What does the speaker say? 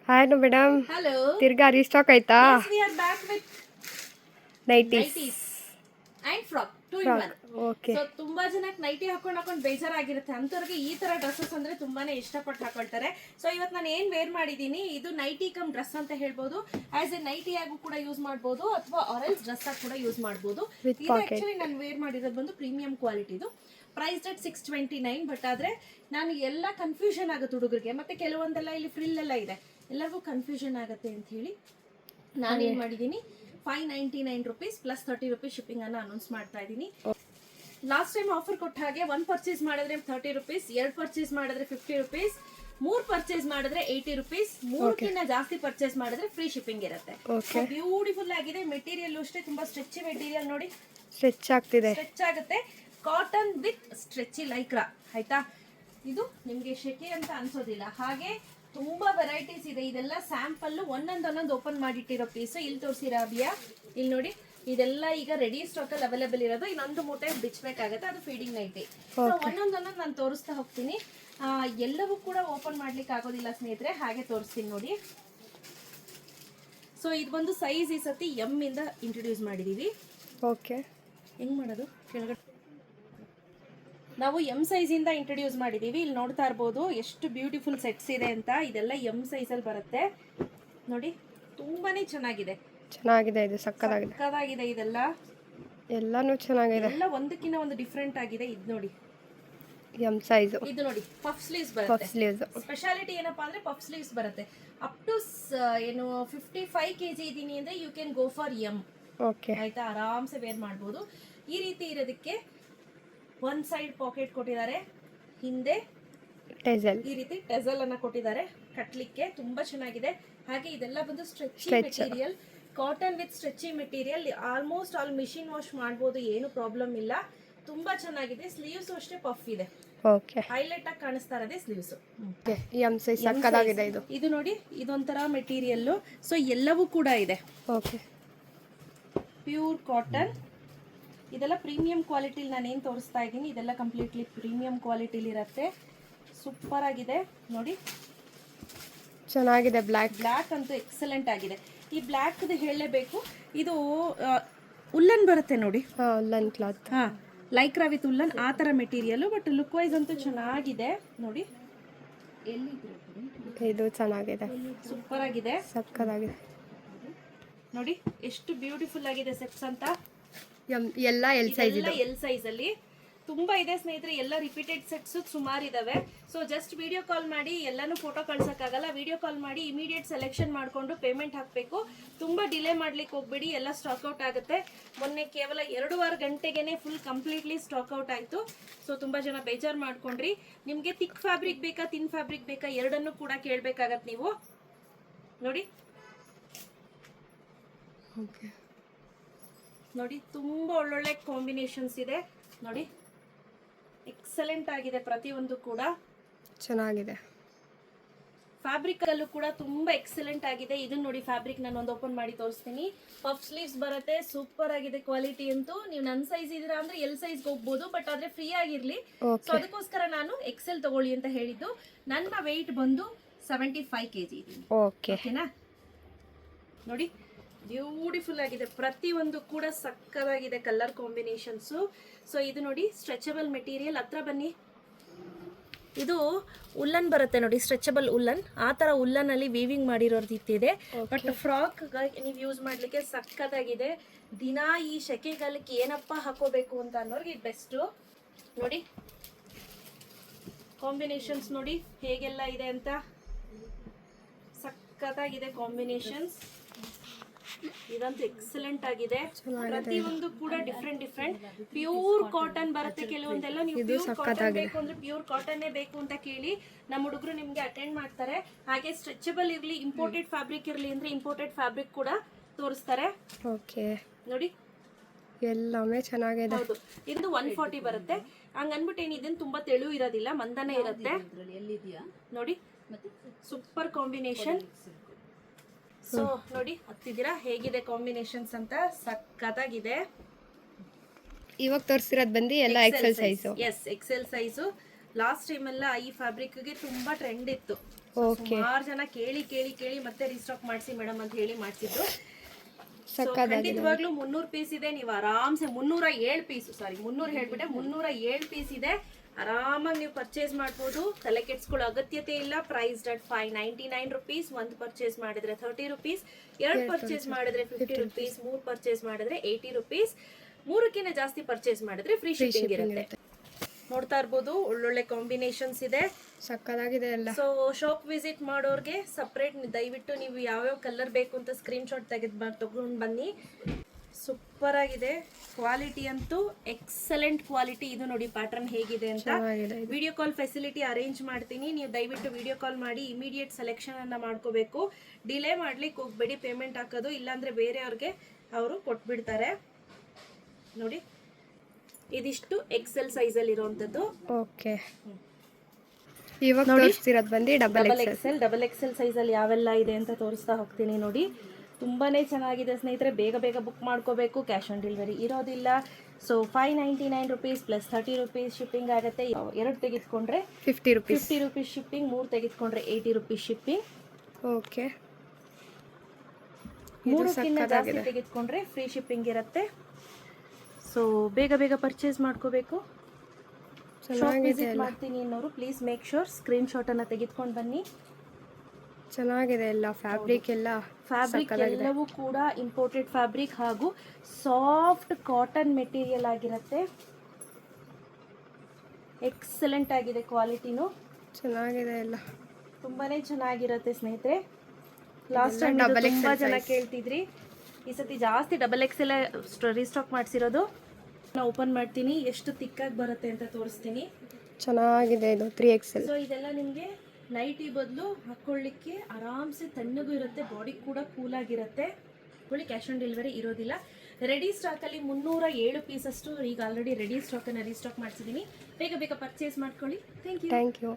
Hi madam. Hello. ತಿರ್ಗಾ restock ಆಯ್ತಾ? Yes, we are back with nighties and frock. 2 in 1. Okay. So ತುಂಬಾ ಜನಕ್ಕೆ nighty ಹಾಕೊಂಡು ಬೇಜಾರಾಗಿರುತ್ತೆ. ಅಂತವ್ರಿಗೆ ಈ ತರ ಡ್ರೆಸ್ಸಸ್ ಅಂದ್ರೆ ತುಂಬಾನೇ ಇಷ್ಟಪಟ್ಟು ಹಾಕೊಳ್ತಾರೆ. ಸೊ ಇವತ್ತು ನಾನು ಏನ್ ವೇರ್ ಮಾಡಿದೀನಿ, ಇದು ನೈಟಿ ಕಮ್ ಡ್ರೆಸ್ ಅಂತ ಹೇಳ್ಬೋದು. ಆಸ್ ಎ ನೈಟಿ ಆಗು ಕೂಡ ಯೂಸ್ ಮಾಡಬಹುದು ಅಥವಾ ಆರೆಲ್ಸ್ ಡ್ರೆಸ್ ಆಗಿ ಕೂಡ ಯೂಸ್ ಮಾಡಬಹುದು. ಇದು ಆಕ್ಚುಲಿ ನಾನು ವೇರ್ ಮಾಡಿರೋದು ಬಂದು ಪ್ರೀಮಿಯಂ ಕ್ವಾಲಿಟಿದು. Price at 629. ಬಟ್ ಆದ್ರೆ ನಾನು ಎಲ್ಲ ಕನ್ಫ್ಯೂಷನ್ ಆಗುತ್ತೆ ಹುಡುಗರಿಗೆ, ಮತ್ತೆ ಕೆಲವೊಂದೆಲ್ಲ ಇಲ್ಲಿ ಫ್ರಿಲ್ ಎಲ್ಲ ಇದೆ, ಎಲ್ಲರಿಗೂ ಕನ್ಫ್ಯೂಷನ್ ಆಗುತ್ತೆ ಅಂತ ಹೇಳಿ ನಾನೇನ್ ಮಾಡಿದೀನಿ, 599 rupees ಪ್ಲಸ್ 30 rupees ಶಿಪ್ಪಿಂಗ್ ಅನ್ನ ಅನೌನ್ಸ್ ಮಾಡ್ತಾ ಇದ್ದೀನಿ. ಲಾಸ್ಟ್ ಟೈಮ್ ಆಫರ್ ಕೊಟ್ಟ ಹಾಗೆ 1 ಪರ್ಚೇಸ್ ಮಾಡಿದ್ರೆ 30 rupees, 2 ಪರ್ಚೇಸ್ ಮಾಡಿದ್ರೆ 50 rupees, 3 ಪರ್ಚೇಸ್ ಮಾಡಿದ್ರೆ 80 rupees, 3ಕ್ಕಿಂತ ಜಾಸ್ತಿ ಪರ್ಚೇಸ್ ಮಾಡಿದ್ರೆ ಫ್ರೀ ಶಿಪ್ಪಿಂಗ್ ಇರುತ್ತೆ. ಬ್ಯೂಟಿಫುಲ್ ಆಗಿದೆ. ಮೆಟೀರಿಯಲ್ ಅಷ್ಟೇ ತುಂಬಾ ಸ್ಟ್ರೆಚಿ ಮೆಟೀರಿಯಲ್, ನೋಡಿ ಸ್ಟ್ರೆಚ್ ಆಗ್ತಿದೆ, ಸ್ಟ್ರೆಚ್ ಆಗುತ್ತೆ. ಕಾಟನ್ ವಿತ್ ಸ್ಟ್ರೆಚಿ ಲೈಕ್ರಾ, ಆಯ್ತಾ? ಇದು ನಿಮ್ಗೆ ಶೆಕೆ ಅಂತ ಅನ್ಸೋದಿಲ್ಲ. ಹಾಗೆ ತುಂಬಾ ವೆರೈಟೀಸ್ ಇದೆ. ಇದೆಲ್ಲ ಸ್ಯಾಂಪಲ್ ಒಂದೊಂದೊಂದೊಂದು ಓಪನ್ ಮಾಡಿಟ್ಟಿರೋ ಪೀಸ್. ಇಲ್ಲಿ ತೋರಿಸಿರೋ ಅಬಿಯಾ, ಇಲ್ಲಿ ನೋಡಿ, ಇದೆಲ್ಲ ಈಗ ರೆಡಿ ಸ್ಟಾಕ್ ಅಲ್ಲಿ ಅವೈಲೇಬಲ್ ಇರೋದು. ಇನ್ನೊಂದು ಮೂಟೆ ಬಿಚ್ಚಬೇಕಾಗುತ್ತೆ, ಅದು ಫೀಡಿಂಗ್ ನೈಟಿ. ಒಂದೊಂದೊಂದೊಂದು ನಾನು ತೋರಿಸ್ತಾ ಹೋಗ್ತೀನಿ. ಎಲ್ಲವೂ ಕೂಡ ಓಪನ್ ಮಾಡ್ಲಿಕ್ಕೆ ಆಗೋದಿಲ್ಲ ಸ್ನೇಹಿತರೆ, ಹಾಗೆ ತೋರಿಸ್ತೀನಿ ನೋಡಿ. ಸೊ ಇದು ಬಂದು ಸೈಜ್ ಈ ಸತಿ ಎಂ ಇಂದ ಇಂಟ್ರೊಡ್ಯೂಸ್ ಮಾಡಿದೀವಿ. ಓಕೆ, ಹೆಂಗ್ ಮಾಡೋದು ಕೆಳಗಡೆ ನಾವು ಎಂ ಸೈಜ್ ಇಂದ ಇಂಟ್ರೊಡ್ಯೂಸ್ ಮಾಡಿದೀವಿ. ಇಲ್ಲಿ ನೋಡ್ತಾ ಇರ್ಬೋದು ಎಷ್ಟು ಬ್ಯೂಟಿಫುಲ್ ಸೆಟ್ಸ್ ಇದೆ ಅಂತ. ಇದೆಲ್ಲ ಎಂ ಸೈಜ್ ಅಲ್ಲಿ ಬರುತ್ತೆ ನೋಡಿ, ತುಂಬಾನೇ ಚೆನ್ನಾಗಿದೆ. ಇದು ಸಕ್ಕತ್ತಾಗಿದೆ. ಇದೆಲ್ಲ ಎಲ್ಲಾನು ಚೆನ್ನಾಗಿದೆ, ಎಲ್ಲ ಒಂದಕ್ಕಿಂತ ಒಂದು ಡಿಫ್ರೆಂಟ್ ಆಗಿದೆ. ಇದು ನೋಡಿ ಎಂ ಸೈಜ್. ಇದು ನೋಡಿ ಪಫ್ ಸ್ಲೀವ್ಸ್ ಬರುತ್ತೆ. ಸ್ಪೆಷಾಲಿಟಿ ಏನಪ್ಪಾ ಅಂದ್ರೆ ಪಫ್ ಸ್ಲೀವ್ಸ್ ಬರುತ್ತೆ. ಅಪ್ ಟು ಏನು 55 kg ಇದೀನಿ ಅಂದ್ರೆ you can go for M. Okay, ಆಯ್ತಾ? ಆರಾಮ್ಸೆ ವೇರ್ ಮಾಡ್ಬೋದು. ಈ ರೀತಿ ಇರೋದಕ್ಕೆ ಒಂದ್ ಸೈಡ್ ಪಾಕೆಟ್ ಕೊಟ್ಟಿದ್ದಾರೆ, ಹಿಂದೆ ಟೆಸಲ್, ಈ ರೀತಿ ಟೆಸಲ್ ಅನ್ನ ಕೊಟ್ಟಿದ್ದಾರೆ ಕಟ್ಲಿಕ್ಕೆ. ತುಂಬಾ ಚೆನ್ನಾಗಿದೆ. ಹಾಗೆ ಇದೆಲ್ಲ ಬಂದು stretchy material, cotton with stretchy material. Almost all machine wash ಮಾಡ್ಬೋದು, ಏನು ಪ್ರಾಬ್ಲಮ್ ಇಲ್ಲ. ತುಂಬಾ ಚೆನ್ನಾಗಿದೆ. ಸ್ಲೀವ್ಸ್ ಅಷ್ಟೇ ಪಫ್ ಇದೆ. ಓಕೆ, ಹೈಲೈಟ್ ಆಗಿ ಕಾಣಿಸ್ತಾ ಇರೋದೇ ಸ್ಲೀವ್ಸ್. ಎಂ ಸೈಜ್ ಸಕ್ಕತ್ತಾಗಿದೆ. ಇದು ನೋಡಿ, ಇದೊಂಥರ ಮೆಟೀರಿಯಲ್. ಸೊ ಎಲ್ಲವೂ ಕೂಡ ಇದೆ. Okay, pure cotton. ಇದೆಲ್ಲ ಪ್ರೀಮಿಯಂ ಕ್ವಾಲಿಟಿಲಿ ನಾನೇನು ತೋರಿಸ್ತಾ ಇದ್ದೀನಿ, ಇದೆಲ್ಲ ಕಂಪ್ಲೀಟ್ಲಿ ಪ್ರೀಮಿಯಂ ಕ್ವಾಲಿಟಿಲಿ ಇರುತ್ತೆ. ಸೂಪರ್ ಆಗಿದೆ ನೋಡಿ, ಚೆನ್ನಾಗಿದೆ. ಬ್ಲ್ಯಾಕ್ ಅಂತೂ ಎಕ್ಸಲೆಂಟ್ ಆಗಿದೆ. ಈ ಬ್ಲ್ಯಾಕ್ ಹೇಳಲೇಬೇಕು, ಇದು ಉಲ್ಲನ್ ಬರುತ್ತೆ ನೋಡಿ, woollen cloth. Lycra with woollen, ಆ ಥರ ಮೆಟೀರಿಯಲ್. ಬಟ್ ಲುಕ್ ವೈಸ್ ಅಂತೂ ಚೆನ್ನಾಗಿದೆ ನೋಡಿ. ಇದು ಚೆನ್ನಾಗಿದೆ, ಸೂಪರ್ ಆಗಿದೆ, ಸಕ್ಕತ್ತಾಗಿದೆ ನೋಡಿ ಎಷ್ಟು ಬ್ಯೂಟಿಫುಲ್ ಆಗಿದೆ ಸೆಟ್ಸ್ ಅಂತ. ಎಲ್ಲ ಎಲ್ ಸೈಜ್ ಅಲ್ಲಿ ತುಂಬಾ ಇದೆ ಸ್ನೇಹಿತರೆ. ಎಲ್ಲ ರಿಪೀಟೆಡ್ ಸೆಟ್ಸ್ ಸುಮಾರು ಇದಾವೆ. ಸೊ ಜಸ್ಟ್ ವಿಡಿಯೋ ಕಾಲ್ ಮಾಡಿ, ಎಲ್ಲಾನು ಫೋಟೋ ಕಳ್ಸಕ್ಕಾಗಲ್ಲ. ವಿಡಿಯೋ ಕಾಲ್ ಮಾಡಿ ಇಮಿಡಿಯೇಟ್ ಸೆಲೆಕ್ಷನ್ ಮಾಡ್ಕೊಂಡು ಪೇಮೆಂಟ್ ಹಾಕಬೇಕು. ತುಂಬಾ ಡಿಲೇ ಮಾಡ್ಲಿಕ್ಕೆ ಹೋಗ್ಬೇಡಿ, ಎಲ್ಲ ಸ್ಟಾಕ್ ಔಟ್ ಆಗುತ್ತೆ. ಮೊನ್ನೆ ಕೇವಲ 2 ಗಂಟೆಗೆನೆ ಫುಲ್ ಕಂಪ್ಲೀಟ್ಲಿ ಸ್ಟಾಕ್ ಔಟ್ ಆಯ್ತು. ಸೊ ತುಂಬಾ ಜನ ಬೇಜಾರು ಮಾಡ್ಕೊಂಡ್ರಿ. ನಿಮ್ಗೆ ಥಿಕ್ ಫ್ಯಾಬ್ರಿಕ್ ಬೇಕಾ, ಥಿನ್ ಫ್ಯಾಬ್ರಿಕ್ ಬೇಕಾ, ಎರಡನ್ನೂ ಕೂಡ ಕೇಳ್ಬೇಕಾಗತ್ತೆ ನೀವು ನೋಡಿ. ಓಕೆ ನೋಡಿ, ತುಂಬಾ ಒಳ್ಳೊಳ್ಳೆ ಕಾಂಬಿನೇಷನ್ಸ್ ಇದೆ ನೋಡಿ, ಎಕ್ಸಲೆಂಟ್ ಆಗಿದೆ. ಪ್ರತಿಯೊಂದು ಕೂಡ ಚೆನ್ನಾಗಿದೆ. ಫ್ಯಾಬ್ರಿಕ್ ಅಲ್ಲೂ ಕೂಡ ತುಂಬಾ ಎಕ್ಸಲೆಂಟ್ ಆಗಿದೆ. ಇದನ್ನ ನೋಡಿ, ಫ್ಯಾಬ್ರಿಕ್ ನಾನು ಒಂದು ಓಪನ್ ಮಾಡಿ ತೋರಿಸ್ತೀನಿ. ಪಫ್ ಸ್ಲೀವ್ಸ್ ಬರುತ್ತೆ, ಸೂಪರ್ ಆಗಿದೆ ಕ್ವಾಲಿಟಿ ಅಂತೂ. ನೀವು ನನ್ನ ಸೈಜ್ ಇದೀರಾ ಅಂದ್ರೆ ಎಲ್ ಸೈಜ್ಗೆ ಹೋಗ್ಬೋದು, ಬಟ್ ಆದ್ರೆ ಫ್ರೀ ಆಗಿರ್ಲಿ. ಸೊ ಅದಕ್ಕೋಸ್ಕರ ನಾನು ಎಕ್ಸೆಲ್ ತಗೊಳ್ಳಿ ಅಂತ ಹೇಳಿದ್ದು. ನನ್ನ ವೆಯ್ಟ್ ಬಂದು 75 kg ಇದೀನಿ. ಓಕೆನಾ? ನೋಡಿ, ಬ್ಯೂಟಿಫುಲ್ ಆಗಿದೆ. ಪ್ರತಿಯೊಂದು ಕೂಡ ಸಕ್ಕದಾಗಿದೆ ಕಲರ್ ಕಾಂಬಿನೇಷನ್ಸು. ಸೊ ಇದು ನೋಡಿ, ಸ್ಟ್ರೆಚಬಲ್ ಮೆಟೀರಿಯಲ್. ಹತ್ರ ಬನ್ನಿ. ಇದು ಉಲ್ಲನ್ ಬರುತ್ತೆ ನೋಡಿ, ಸ್ಟ್ರೆಚಬಲ್ ಉಲ್ಲನ್. ಆ ಥರ ಉಲ್ಲನಲ್ಲಿ ವೀವಿಂಗ್ ಮಾಡಿರೋ ರೀತಿ ಇದೆ. ಬಟ್ ಫ್ರಾಕ್ ನೀವು ಯೂಸ್ ಮಾಡಲಿಕ್ಕೆ ಸಕ್ಕದಾಗಿದೆ. ದಿನ ಈ ಸೆಕೆಗಾಲಕ್ಕೆ ಏನಪ್ಪ ಹಾಕೋಬೇಕು ಅಂತ ಅನ್ನೋರಿಗೆ ಇದು ಬೆಸ್ಟು. ನೋಡಿ ಕಾಂಬಿನೇಷನ್ಸ್ ನೋಡಿ ಹೇಗೆಲ್ಲ ಇದೆ ಅಂತ, ಸಕ್ಕದಾಗಿದೆ ಕಾಂಬಿನೇಷನ್ಸ್. ಇದಂತೂ ಎಕ್ಸಲೆಂಟ್ ಆಗಿದೆ. ಪ್ರತಿಯೊಂದು ಕೂಡ ಡಿಫ್ರೆಂಟ್. ಪ್ಯೂರ್ ಕಾಟನ್ ಬರುತ್ತೆ. ಕೆಲವೊಂದೆಲ್ಲ ನೀವು ಪ್ಯೂರ್ ಕಾಟನ್ ಬೇಕು ಅಂದ್ರೆ ಪ್ಯೂರ್ ಕಾಟನ್ನೇ ಬೇಕು ಅಂತ ಕೇಳಿ ನಮ್ಮ ಹುಡುಗರು ನಿಮ್ಗೆ ಅಟೆಂಡ್ ಮಾಡ್ತಾರೆ. ಹಾಗೆ ಸ್ಟ್ರೆಚಬಲ್ ಇರ್ಲಿ, ಇಂಪೋರ್ಟೆಡ್ ಫ್ಯಾಬ್ರಿಕ್ ಇರ್ಲಿ ಅಂದ್ರೆ ಇಂಪೋರ್ಟೆಡ್ ಫ್ಯಾಬ್ರಿಕ್ ಕೂಡ ತೋರಿಸ್ತಾರೆ. ಓಕೆ, ನೋಡಿ ಎಲ್ಲಾமே ಚೆನ್ನಾಗಿದೆ. ಹೌದು, ಇದು 140 ಬರುತ್ತೆ. ಹಂಗನ್ಬಿಟ್ಟು ಏನಿದೆ ತುಂಬಾ ತೆಳು ಇರೋದಿಲ್ಲ, ಮಂದನೇ ಇರುತ್ತೆ ನೋಡಿ. Super combination. ಸೊ ನೋಡಿ, ಹತ್ತಿದ್ದೀರಾ ಹೇಗಿದೆ ಕಾಂಬಿನೇಷನ್ಸ್ ಅಂತ, ಸಕ್ಕತ್ತಾಗಿದೆ. ಇವಾಗ ತೋರಿಸಿರೋದು ಬಂದು ಎಲ್ಲ XL size. Yes, XL size. Last time ಎಲ್ಲ ಈ ಫ್ಯಾಬ್ರಿಕ್ಗೆ ತುಂಬಾ ಟ್ರೆಂಡ್ ಇತ್ತು. ಓಕೆ ಸುಮಾರು ಜನ ಕೇಳಿ ಕೇಳಿ ಕೇಳಿ ಮತ್ತೆ ರೀಸ್ಟಾಕ್ ಮಾಡಿಸಿ ಮೇಡಮ್ ಅಂತ ಹೇಳಿ ಮಾಡಿಸಿದ್ರು. ಸಕ್ಕದಾಗಿದೆ. ಖಂಡಿತವಾಗ್ಲೂ 300 ಪೀಸ್ ಇದೆ. ನೀವು ಆರಾಮ್ಸೆ 307 ಪೀಸ್, ಸಾರಿ 300 ಹೇಳ್ಬಿಟ್ಟೆ, 307 ಪೀಸ್ ಇದೆ. ಆರಾಮಾಗಿ ನೀವು ಪರ್ಚೇಸ್ ಮಾಡ್ಬೋದು. ತಲೆ ಕೆಡ್ಸ್ಕೊಳ್ಳೋ ಅಗತ್ಯತೆ ಇಲ್ಲ. Price at 599 rupees. ಒಂದು ಪರ್ಚೇಸ್ ಮಾಡಿದ್ರೆ 30 ರುಪೀಸ್, 2 ಪರ್ಚೇಸ್ ಮಾಡಿದ್ರೆ 50 ರುಪೀಸ್, 3 ಪರ್ಚೇಸ್ ಮಾಡಿದ್ರೆ 80 ರುಪೀಸ್, 3ಕ್ಕಿಂತ ಜಾಸ್ತಿ ಪರ್ಚೇಸ್ ಮಾಡಿದ್ರೆ ಫ್ರೀ ಶಿಪ್ಪಿಂಗ್ ಇರುತ್ತೆ. ನೋಡ್ತಾ ಇರ್ಬೋದು, ಒಳ್ಳೊಳ್ಳೆ ಕಾಂಬಿನೇಷನ್ಸ್ ಇದೆ, ಸಕ್ಕದಾಗಿದೆ ಎಲ್ಲ. ಸೊ ಶಾಪ್ ವಿಸಿಟ್ ಮಾಡೋರ್ಗೆ ಸಪ್ರೇಟ್ ದಯವಿಟ್ಟು ನೀವು ಯಾವ್ಯಾವ ಕಲರ್ ಬೇಕು ಅಂತ ಸ್ಕ್ರೀನ್ ಶಾಟ್ ತಗೊಂಡು ಬನ್ನಿ. ಸೂಪರ್ ಆಗಿದೆ. ಕ್ವಾಲಿಟಿ ಅಂತೂ ಎಕ್ಸಲೆಂಟ್ ಕ್ವಾಲಿಟಿ. ಇದು ನೋಡಿ ಪ್ಯಾಟರ್ನ್ ಹೇಗಿದೆ ಅಂತ. ವಿಡಿಯೋ ಕಾಲ್ ಫೆಸಿಲಿಟಿ ಅರೇಂಜ್ ಮಾಡ್ತೀನಿ, ನೀವು ದಯವಿಟ್ಟು ವಿಡಿಯೋ ಕಾಲ್ ಮಾಡಿ ಇಮಿಡಿಯೇಟ್ ಸೆಲೆಕ್ಷನ್ ಅನ್ನ ಮಾಡ್ಕೋಬೇಕು. ಡಿಲೇ ಮಾಡ್ಲಿಕ್ಕೆ ಹೋಗ್ಬೇಡಿ ಪೇಮೆಂಟ್ ಹಾಕೋದು, ಇಲ್ಲಾಂದ್ರೆ ಬೇರೆಯವ್ರಿಗೆ ಅವರು ಕೊಟ್ಬಿಡ್ತಾರೆ. ನೋಡಿ, ಇದಿಷ್ಟು ಎಕ್ಸೆಲ್ ಸೈಜ್ ಅಲ್ಲಿ ಇರುವಂತದ್ದು. ಓಕೆ, ಇವಾಗ ತೋರಿಸ್ತಿರೋದು ಬಂದು ಡಬಲ್ ಎಕ್ಸೆಲ್ ಸೈಜ್ ಅಲ್ಲಿ ಯಾವೆಲ್ಲ ಇದೆ ಅಂತ ತೋರಿಸ್ತಾ ಹೋಗ್ತೀನಿ. ನೋಡಿ, ತುಂಬಾನೇ ಚೆನ್ನಾಗಿದೆ ಸ್ನೇಹಿತರೆ. ಬೇಗ ಬೇಗ ಬುಕ್ ಮಾಡ್ಕೋಬೇಕು. ಕ್ಯಾಶ್ ಆನ್ ಡೆಲಿವರಿ ಇರೋದಿಲ್ಲ. So 599 rupees plus 30 rupees shipping ಆಗುತ್ತೆ. 2 ತೆಗೆದುಕೊಂಡ್ರೆ 50 ರುಪೀಸ್ ಶಿಪ್ಪಿಂಗ್, 3 ತೆಗೆದುಕೊಂಡ್ರೆ 80 ರುಪೀಸ್ ಶಿಪ್ಪಿಂಗ್. ಓಕೆ, 3ಕ್ಕಿಂತ ಜಾಸ್ತಿ ತೆಗೆದುಕೊಂಡ್ರೆ ಫ್ರೀ ಶಿಪ್ಪಿಂಗ್ ಇರುತ್ತೆ. ಸೊ ಬೇಗ ಬೇಗ ಪರ್ಚೇಸ್ ಮಾಡ್ಕೋಬೇಕು. ಶಾಪ್ ವಿಸಿಟ್ ಮಾಡ್ತೀನಿ ಅನ್ನೋರು please make sure screen shot ಅನ್ನ ತೆಗೆದುಕೊಂಡು ಬನ್ನಿ. ಚೆನ್ನಾಗಿದೆ ಎಲ್ಲ. ಫ್ಯಾಬ್ರಿಕ್ ಎಲ್ಲವೂ ಕೂಡ ಇಂಪೋರ್ಟೆಡ್ ಫ್ಯಾಬ್ರಿಕ್ ಹಾಗೂ ಸಾಫ್ಟ್ ಕಾಟನ್ ಮೆಟೀರಿಯಲ್ ಆಗಿರುತ್ತೆ. ಎಕ್ಸಲೆಂಟ್ ಆಗಿದೆ ಕ್ವಾಲಿಟಿನೂ. ಚೆನ್ನಾಗಿದೆ ಎಲ್ಲ, ತುಂಬಾನೇ ಚೆನ್ನಾಗಿರುತ್ತೆ ಸ್ನೇಹಿತರೆ. ಲಾಸ್ಟ್ ಟೈಮ್ ತುಂಬಾ ಜನ ಕೇಳ್ತಿದ್ರಿ, ಈ ಸತಿ ಜಾಸ್ತಿ ಡಬಲ್ ಎಕ್ಸೆಲ್ ರೀಸ್ಟಾಕ್ ಮಾಡಿಸಿರೋದು. ನಾನು ಓಪನ್ ಮಾಡ್ತೀನಿ, ಎಷ್ಟು ತಿಕ್ಕಾಗಿ ಬರುತ್ತೆ ಅಂತ ತೋರಿಸ್ತೀನಿ. ಚೆನ್ನಾಗಿದೆ ಇದು 3XL. ಸೊ ಇದೆಲ್ಲ ನಿಮಗೆ ನೈಟಿ ಬದಲು ಹಾಕೊಳ್ಳಿಕ್ಕೆ ಆರಾಮ್ಸೆ ತಣ್ಣಗೂ ಇರುತ್ತೆ, ಬಾಡಿ ಕೂಡ ಕೂಲ್ ಆಗಿರುತ್ತೆ. ಕ್ಯಾಶ್ ಆನ್ ಡೆಲಿವರಿ ಇರೋದಿಲ್ಲ. ರೆಡಿ ಸ್ಟಾಕಲ್ಲಿ 307 ಪೀಸ್ ಅಷ್ಟು ಈಗ ಆಲ್ರೆಡಿ ರೆಡಿ ಸ್ಟಾಕನ್ನು ರೀಸ್ಟಾಕ್ ಮಾಡಿಸಿದ್ದೀನಿ. ಬೇಗ ಬೇಗ ಪರ್ಚೇಸ್ ಮಾಡ್ಕೊಳ್ಳಿ. Thank you.